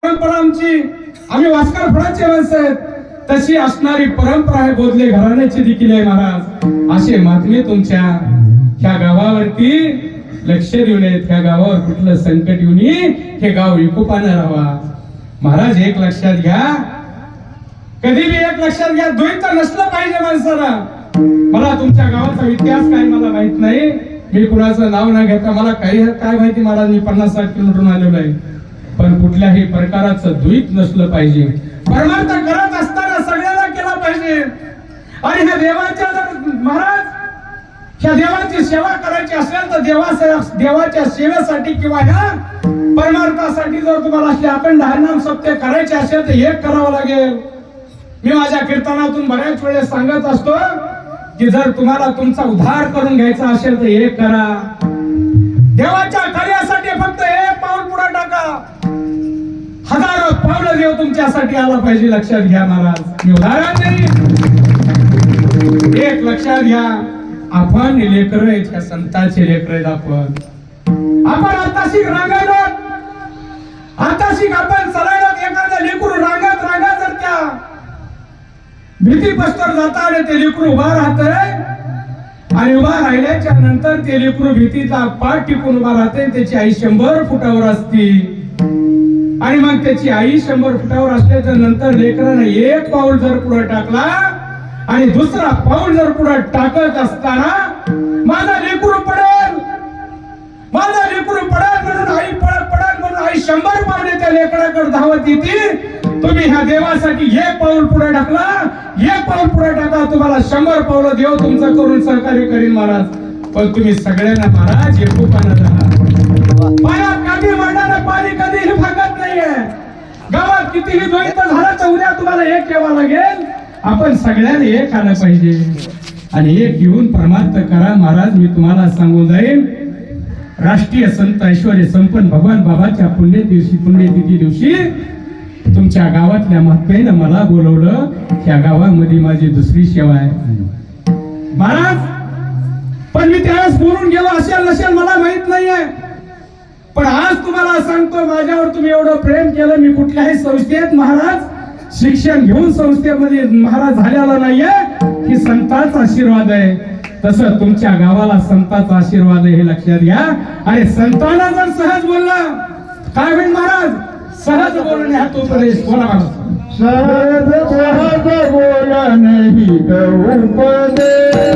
परंपरा आमची, आम्ही वास्कर फळाचे माणसं आहेत, तशी असणारी परंपरा आहे बोधले घराण्याची देखील आहे महाराज. असे महात्मे तुमच्या ह्या गावावरती लक्ष देऊ नयेत. ह्या गावावर कुठलं संकट येऊ नये, हे गाव विकोपानं राहावा. महाराज एक लक्षात घ्या, कधी बी एक लक्षात घ्या, द्वैत नसलं पाहिजे माणसाला. मला तुमच्या गावाचा इतिहास काय मला माहित नाही, मी कुणाचं नाव न घेता मला काही काय माहिती, मला मी 50-60 किलोमीटर आलेलो आहे. पण कुठल्याही प्रकाराचं द्वैत नसलं पाहिजे. परमार्थ करत असताना सगळ्याला केला पाहिजे. आणि ह्या देवाच्या जर महाराज ह्या देवाची सेवा करायची असेल तर देवाच्या सेवेसाठी किंवा ह्या परमार्थासाठी जर तुम्हाला असले अखंड हरिनाम सत्य करायचे असेल तर एक करावं लागेल. मी माझ्या कीर्तनातून बऱ्याच वेळेस सांगत असतो की जर तुम्हाला तुमचा उद्धार करून घ्यायचा असेल तर एक करा. देवाच्या कार्यासाठी फक्त एक पाऊल पुढे टाका, हजारो पावलं देव तुमच्यासाठी आला पाहिजे. लक्षात घ्या महाराज, मी उदाहरण नाही, एक लक्षात घ्या, आपण लेकर आहेत, ह्या संतांचे लेकर आहेत. आपण आताशी रांगायलो, आताशी आपण चलायलो. एखाद्या लेकरू रांगत जर त्या भीती पस्तर जाता आले ते लेकरू उभा राहतंय, आणि उभा राहिल्याच्या नंतर ते लेकरू भीतीचा पाठ टिकून उभा राहते. त्याची आई 100 फुटावर असते, आणि मग त्याची आई 100 फुटावर असल्याच्या नंतर लेकरानं एक पाऊल जर पुढे टाकला आणि दुसरा पाऊल जर पुढे टाकत असताना माझा लेकरू पडेल, माझा लेकरू पडेल म्हणून आई पडेल म्हणून आई 100 पावले त्या लेकराकडे धावत येते. तुम्ही ह्या देवासाठी एक पाऊल पुढे टाकला, एक पाऊल पुढे टाका, तुम्हाला 100 पावलं देव तुमचं करून सहकार्य करीन महाराज. पण तुम्ही सगळ्यांना महाराज एकोपानं राहा. पायात काठी मांडणारं पाणी कधीही भागत नाहीये. गावात कितीही द्वैत झालं तर उद्या तुम्हाला एक यावं लागेल. आपण सगळ्यांना एक आलं पाहिजे, आणि एक घेऊन परमार्थ करा. महाराज मी तुम्हाला सांगून जाईन, राष्ट्रीय संत ऐश्वर्य संपन्न भगवान बाबाच्या पुण्यतिथी दिवशी तुमच्या गावातल्या महात्म्यानं मला बोलवलं. त्या गावामध्ये माझी दुसरी सेवा आहे महाराज. पण मी त्यावेळेस बोलून गेलो असेल नसेल मला माहित नाहीये, पण आज तुम्हाला सांगतो, माझ्यावर तुम्ही एवढं प्रेम केलं. मी कुठल्याही संस्थेत महाराज शिक्षण घेऊन संस्थेमध्ये महाराज झालेला नाहीये, ही संतांचा आशीर्वाद आहे. तसं तुमच्या गावाला संतांचा आशीर्वाद आहे, हे लक्षात घ्या. आणि संतांना जर सहज बोलला काय होईल महाराज, सहज बोलणे हा तो उपदेश. बोला महाराज, सहज बोला नाही उपदेश.